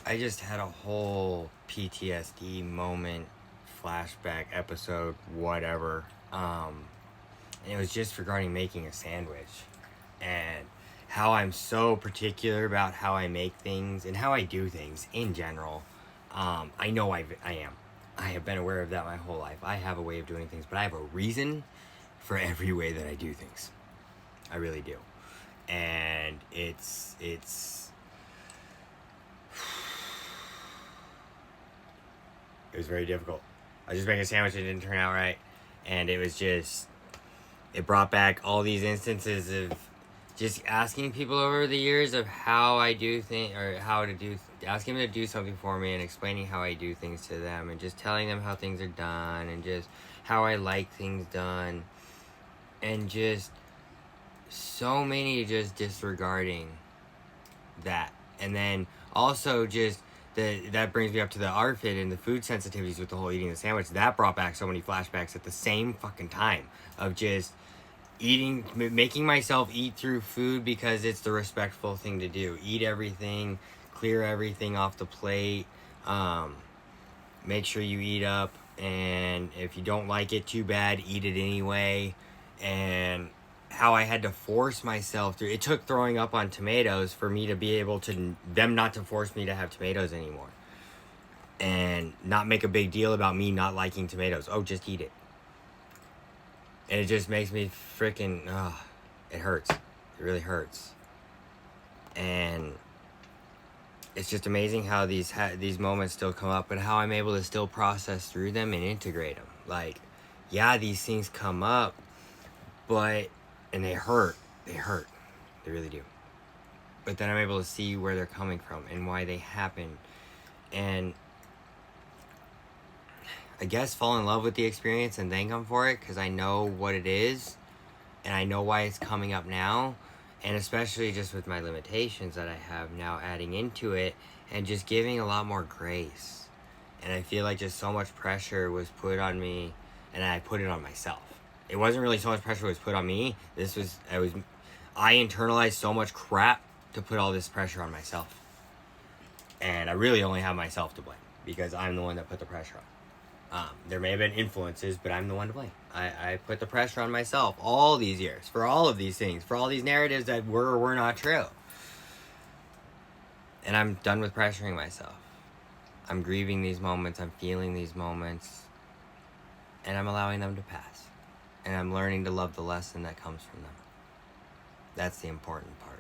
I just had a whole PTSD moment, flashback episode, whatever. And it was just regarding making a sandwich and how I'm so particular about how I make things and how I do things in general. I know I am. I have been aware of that my whole life. I have a way of doing things, but I have a reason for every way that I do things. I really do. And it's it was very difficult. I was just making a sandwich, it didn't turn out right. And it was just, it brought back all these instances of just asking people over the years of how I do things, or asking them to do something for me and explaining how I do things to them and just telling them how things are done and just how I like things done. And just so many just disregarding that. And then also just that brings me up to the art fit and the food sensitivities with the whole eating the sandwich. That brought back so many flashbacks at the same fucking time of just making myself eat through food because it's the respectful thing to do. Eat everything, clear everything off the plate, make sure you eat up, and if you don't like it too bad, eat it anyway. And how I had to force myself through. It took throwing up on tomatoes for me to be able to, them not to force me to have tomatoes anymore. And not make a big deal about me not liking tomatoes. Oh, just eat it. And it just makes me freaking, it hurts. It really hurts. And it's just amazing how these moments still come up, but how I'm able to still process through them and integrate them. Like, yeah, these things come up, but, and they hurt. They hurt. They really do. But then I'm able to see where they're coming from and why they happen. And I guess fall in love with the experience and thank them for it, because I know what it is and I know why it's coming up now. And especially just with my limitations that I have now, adding into it and just giving a lot more grace. And I feel like just so much pressure was put on me, and I put it on myself. It wasn't really so much pressure was put on me. I internalized so much crap to put all this pressure on myself. And I really only have myself to blame, because I'm the one that put the pressure on. There may have been influences, but I'm the one to blame. I put the pressure on myself all these years, for all of these things, for all these narratives that were or were not true. And I'm done with pressuring myself. I'm grieving these moments, I'm feeling these moments, and I'm allowing them to pass. And I'm learning to love the lesson that comes from them. That's the important part.